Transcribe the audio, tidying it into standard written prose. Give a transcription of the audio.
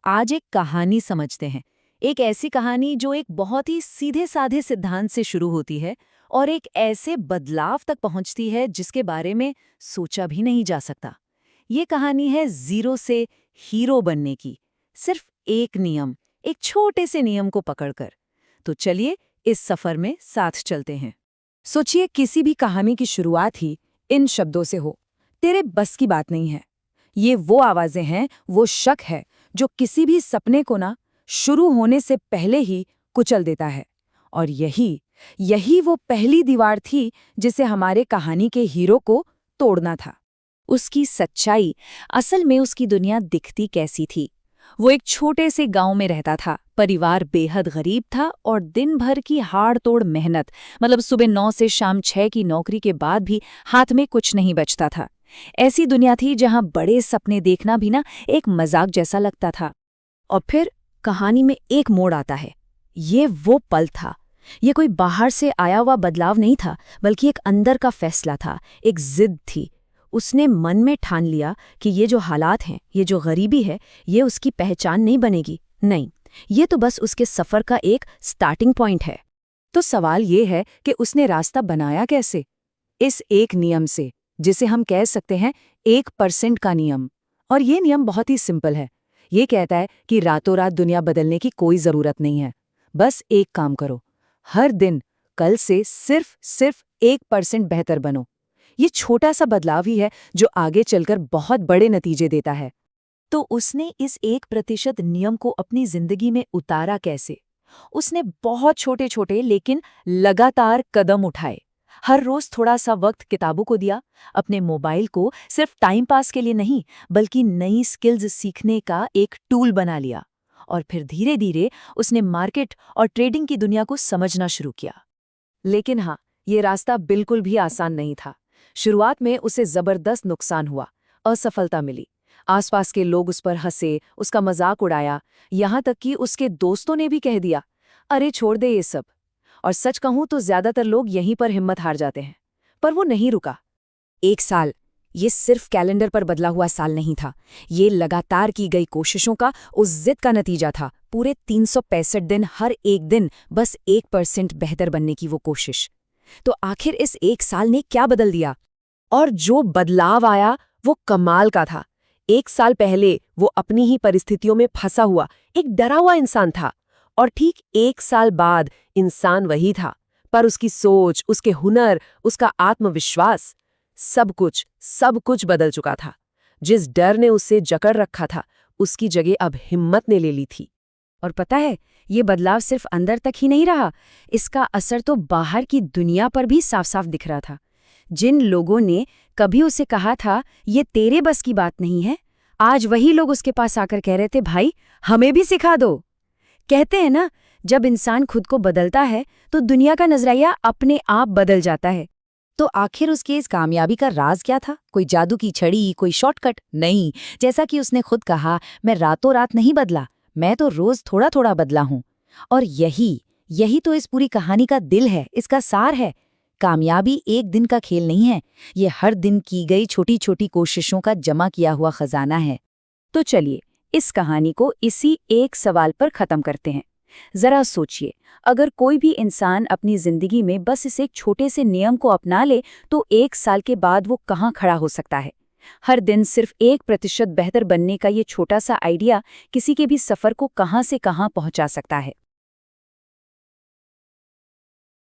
आज एक कहानी समझते हैं। एक ऐसी कहानी जो एक बहुत ही सीधे साधे सिद्धांत से शुरू होती है और एक ऐसे बदलाव तक पहुंचती है जिसके बारे में सोचा भी नहीं जा सकता। ये कहानी है जीरो से हीरो बनने की। सिर्फ एक नियम, एक छोटे से नियम को पकड़कर। तो चलिए इस सफर में साथ चलते हैं। सोचिए किसी भी कहानी की शुरुआत ही इन शब्दों से हो, तेरे बस की बात नहीं है। ये वो आवाजें हैं, वो शक है जो किसी भी सपने को ना शुरू होने से पहले ही कुचल देता है। और यही वो पहली दीवार थी जिसे हमारे कहानी के हीरो को तोड़ना था। उसकी सच्चाई, असल में उसकी दुनिया दिखती कैसी थी? वो एक छोटे से गांव में रहता था। परिवार बेहद गरीब था और दिन भर की हाड़ तोड़ मेहनत, मतलब सुबह 9 से शाम 6 की नौकरी के बाद भी हाथ में कुछ नहीं बचता था। ऐसी दुनिया थी जहां बड़े सपने देखना भी ना एक मजाक जैसा लगता था। और फिर कहानी में एक मोड़ आता है। ये वो पल था। ये कोई बाहर से आया हुआ बदलाव नहीं था, बल्कि एक अंदर का फैसला था, एक जिद थी। उसने मन में ठान लिया कि ये जो हालात हैं, ये जो गरीबी है, ये उसकी पहचान नहीं बनेगी। नहीं, ये तो बस उसके सफ़र का एक स्टार्टिंग पॉइंट है। तो सवाल ये है कि उसने रास्ता बनाया कैसे? इस एक नियम से, जिसे हम कह सकते हैं 1% का नियम। और ये नियम बहुत ही सिंपल है। ये कहता है कि रातों रात दुनिया बदलने की कोई ज़रूरत नहीं है। बस एक काम करो, हर दिन कल से सिर्फ 1% बेहतर बनो। ये छोटा सा बदलाव ही है जो आगे चलकर बहुत बड़े नतीजे देता है। तो उसने इस 1% नियम को अपनी जिंदगी में उतारा कैसे? उसने बहुत छोटे छोटे लेकिन लगातार कदम उठाए। हर रोज थोड़ा सा वक्त किताबों को दिया, अपने मोबाइल को सिर्फ टाइम पास के लिए नहीं बल्कि नई स्किल्स सीखने का एक टूल बना लिया। और फिर धीरे धीरे उसने मार्केट और ट्रेडिंग की दुनिया को समझना शुरू किया। लेकिन हाँ, ये रास्ता बिल्कुल भी आसान नहीं था। शुरुआत में उसे जबरदस्त नुकसान हुआ, असफलता मिली। आसपास के लोग उस पर हंसे, उसका मजाक उड़ाया, यहाँ तक कि उसके दोस्तों ने भी कह दिया, अरे छोड़ दे ये सब। और सच कहूं तो ज्यादातर लोग यहीं पर हिम्मत हार जाते हैं। पर वो नहीं रुका। 1 साल, ये सिर्फ कैलेंडर पर बदला हुआ साल नहीं था। ये लगातार की गई कोशिशों का, उस जिद का नतीजा था। पूरे 365 दिन, हर एक दिन बस 1% बेहतर बनने की वो कोशिश। तो आखिर इस 1 साल ने क्या बदल दिया? और जो बदलाव आया वो कमाल का था। 1 साल पहले वो अपनी ही परिस्थितियों में फंसा हुआ एक डरा हुआ इंसान था, और ठीक 1 साल बाद इंसान वही था, पर उसकी सोच, उसके हुनर, उसका आत्मविश्वास, सब कुछ बदल चुका था। जिस डर ने उसे जकड़ रखा था, उसकी जगह अब हिम्मत ने ले ली थी। और पता है, ये बदलाव सिर्फ अंदर तक ही नहीं रहा, इसका असर तो बाहर की दुनिया पर भी साफ साफ दिख रहा था। जिन लोगों ने कभी उसे कहा था ये तेरे बस की बात नहीं है, आज वही लोग उसके पास आकर कह रहे थे, भाई हमें भी सिखा दो। कहते हैं ना, जब इंसान खुद को बदलता है तो दुनिया का नजरिया अपने आप बदल जाता है। तो आखिर उसकी इस कामयाबी का राज क्या था? कोई जादू की छड़ी, कोई शॉर्टकट नहीं। जैसा कि उसने खुद कहा, मैं रातों रात नहीं बदला, मैं तो रोज थोड़ा थोड़ा बदला हूं। और यही तो इस पूरी कहानी का दिल है, इसका सार है। कामयाबी एक दिन का खेल नहीं है, ये हर दिन की गई छोटी छोटी कोशिशों का जमा किया हुआ खजाना है। तो चलिए इस कहानी को इसी एक सवाल पर खत्म करते हैं। जरा सोचिए, अगर कोई भी इंसान अपनी जिंदगी में बस इस एक छोटे से नियम को अपना ले तो 1 साल के बाद वो कहाँ खड़ा हो सकता है? हर दिन सिर्फ 1% बेहतर बनने का ये छोटा सा आइडिया किसी के भी सफर को कहाँ से कहाँ पहुंचा सकता है।